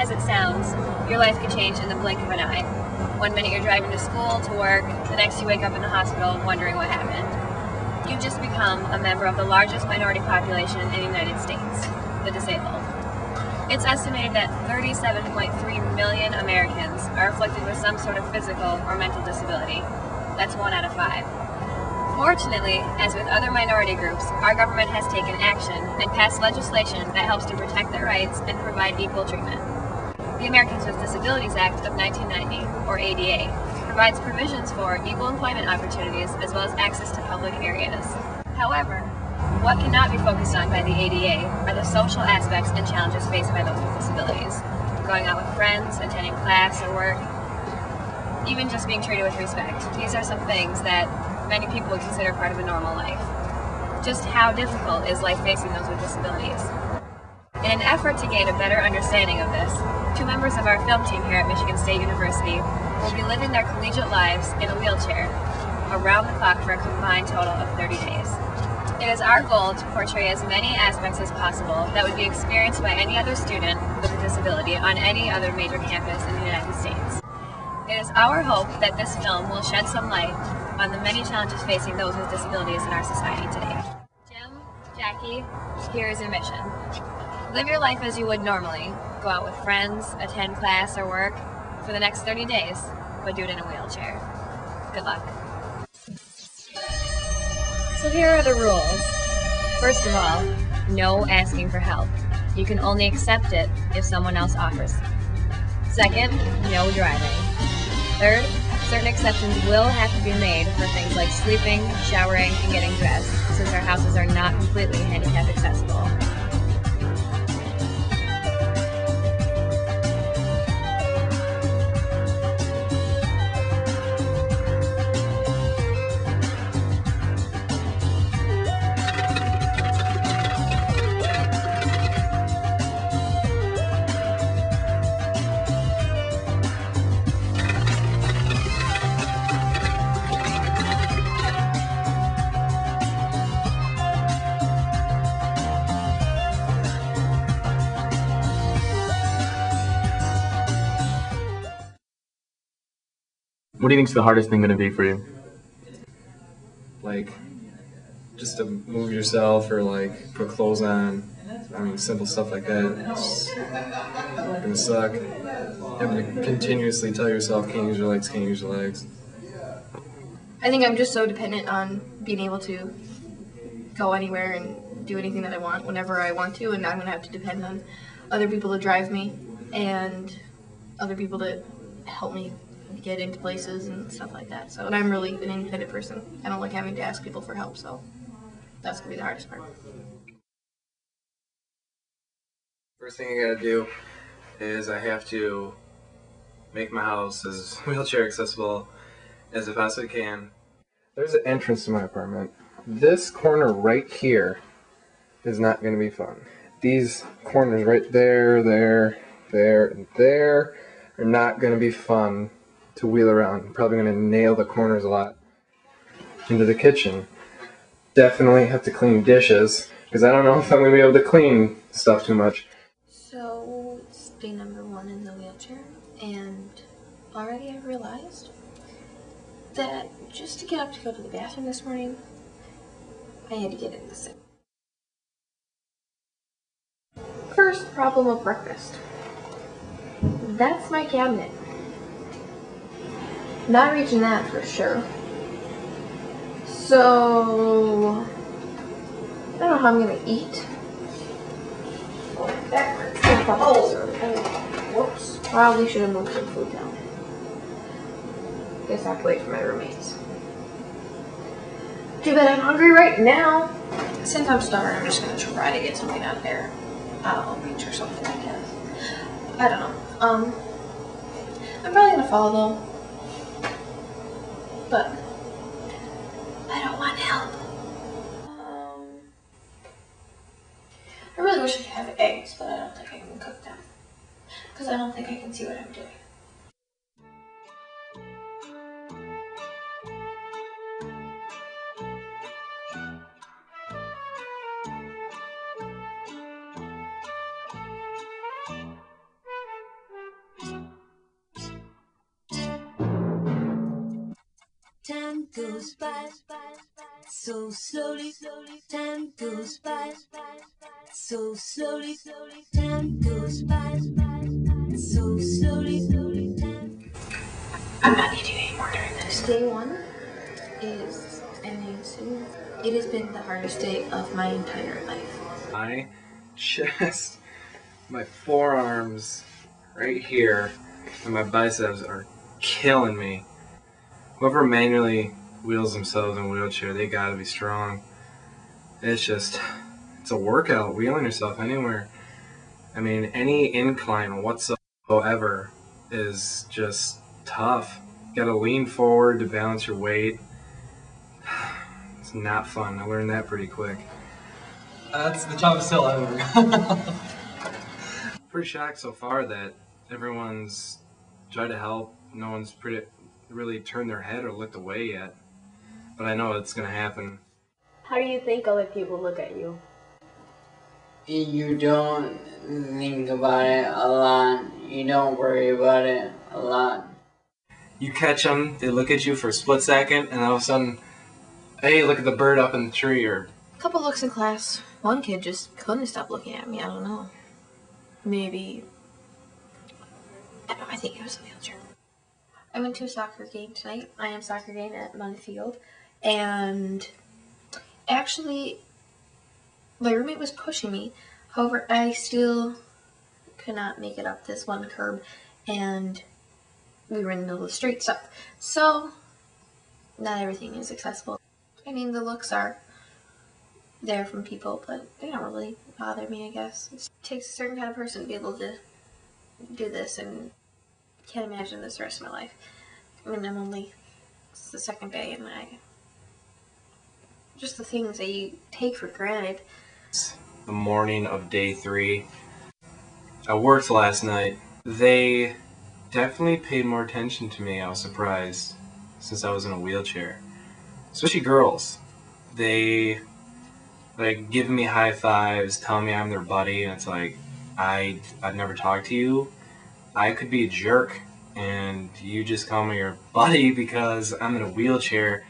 as it sounds, your life could change in the blink of an eye. One minute you're driving to school, to work, the next you wake up in the hospital wondering what happened. You've just become a member of the largest minority population in the United States, the disabled. It's estimated that 37.3 million Americans are afflicted with some sort of physical or mental disability. That's 1 out of 5. Fortunately, as with other minority groups, our government has taken action and passed legislation that helps to protect their rights and provide equal treatment. The Americans with Disabilities Act of 1990, or ADA, provides provisions for equal employment opportunities as well as access to public areas. However, what cannot be focused on by the ADA are the social aspects and challenges faced by those with disabilities. Going out with friends, attending class or work, even just being treated with respect. These are some things that many people would consider part of a normal life. Just how difficult is life facing those with disabilities? In an effort to gain a better understanding of this, 2 members of our film team here at Michigan State University will be living their collegiate lives in a wheelchair around the clock for a combined total of 30 days. It is our goal to portray as many aspects as possible that would be experienced by any other student with a disability on any other major campus in the United States. It is our hope that this film will shed some light on the many challenges facing those with disabilities in our society today. Jim, Jackie, here is your mission. Live your life as you would normally. Go out with friends, attend class or work for the next 30 days, but do it in a wheelchair. Good luck. So here are the rules. First of all, no asking for help. You can only accept it if someone else offers. Second, no driving. Third, certain exceptions will have to be made for things like sleeping, showering, and getting dressed, since our houses are not completely handicap accessible. What do you think's the hardest thing going to be for you? Like, just to move yourself or like put clothes on. I mean, simple stuff like that. It's gonna suck. Having to continuously tell yourself, can't use your legs, can't use your legs. I think I'm just so dependent on being able to go anywhere and do anything that I want whenever I want to, and I'm gonna have to depend on other people to drive me and other people to help me get into places and stuff like that. So, and I'm really an independent person. I don't like having to ask people for help, so that's gonna be the hardest part. First thing I gotta do is I have to make my house as wheelchair accessible as I possibly can. There's an entrance to my apartment. This corner right here is not gonna be fun. These corners right there, there, there, and there are not gonna be fun to wheel around. I'm probably going to nail the corners a lot. Into the kitchen. Definitely have to clean dishes, because I don't know if I'm going to be able to clean stuff too much. So, it's day number 1 in the wheelchair, and already I've realized that just to get up to go to the bathroom this morning, I had to get in the sink. First problem of breakfast. That's my cabinet. Not reaching that for sure. So, I don't know how I'm gonna eat. Whoops. Probably should have moved some food down. Guess I have to wait for my roommates. Too bad I'm hungry right now. Since I'm stubborn, I'm just gonna try to get something out there. I don't know, beach or something, I guess. I don't know. I'm probably gonna follow though. But I don't want help. I really wish I could have eggs, but I don't think I can cook them. Because I don't think I can see what I'm doing. goes by so slowly, time goes by so slowly, time goes by so slowly. I'm not needing any more during this. Day one is ending soon. It has been the hardest day of my entire life. My chest, my forearms right here, and my biceps are killing me. Whoever manually wheels themselves in a wheelchair, they gotta be strong. It's a workout, wheeling yourself anywhere. I mean, any incline whatsoever is just tough. You gotta lean forward to balance your weight. It's not fun. I learned that pretty quick. That's the toughest hill ever. Pretty shocked so far that everyone's tried to help. No one's really turned their head or looked away yet. But I know it's gonna happen. How do you think other people look at you? You don't think about it a lot. You don't worry about it a lot. You catch them, they look at you for a split second, and all of a sudden, hey, look at the bird up in the tree, or... A couple looks in class. One kid just couldn't stop looking at me. I don't know. Maybe... I think it was a wheelchair. I went to a soccer game tonight. I am soccer game at Monfield. And actually, my roommate was pushing me. However, I still could not make it up this one curb. And we were in the middle of the street stuff. So, not everything is accessible. I mean, the looks are there from people, but they don't really bother me, I guess. It takes a certain kind of person to be able to do this, and can't imagine this the rest of my life. I mean, it's the second day, and just the things that you take for granted. The morning of day 3. I worked last night. They definitely paid more attention to me. I was surprised, since I was in a wheelchair. Especially girls. They give me high fives, tell me I'm their buddy, and it's like, I've never talked to you. I could be a jerk, and you just call me your buddy because I'm in a wheelchair.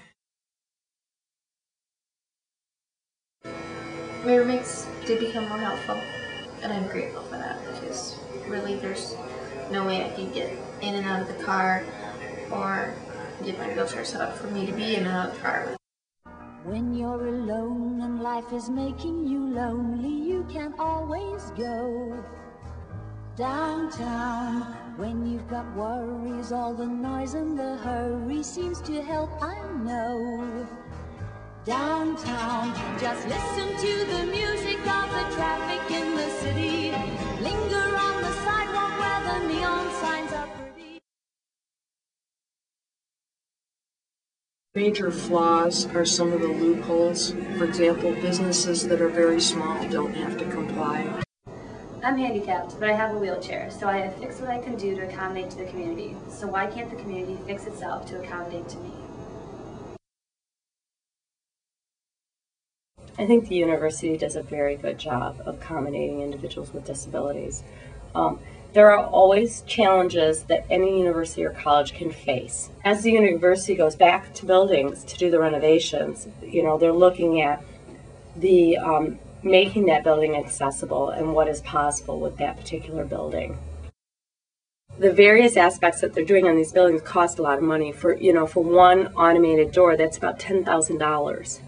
My roommates did become more helpful, and I'm grateful for that, because really there's no way I could get in and out of the car or get my wheelchair set up for me to be in and out of the car. When you're alone and life is making you lonely, you can always go downtown. When you've got worries, all the noise and the hurry seems to help, I know. Downtown, just listen to the music of the traffic in the city. Linger on the sidewalk where the neon signs are pretty. Major flaws are some of the loopholes. For example, businesses that are very small don't have to comply. I'm handicapped, but I have a wheelchair, so I have fixed what I can do to accommodate to the community. So why can't the community fix itself to accommodate to me? I think the university does a very good job of accommodating individuals with disabilities. There are always challenges that any university or college can face. As the university goes back to buildings to do the renovations, they're looking at the making that building accessible and what is possible with that particular building. The various aspects that they're doing on these buildings cost a lot of money. For one automated door, that's about $10,000.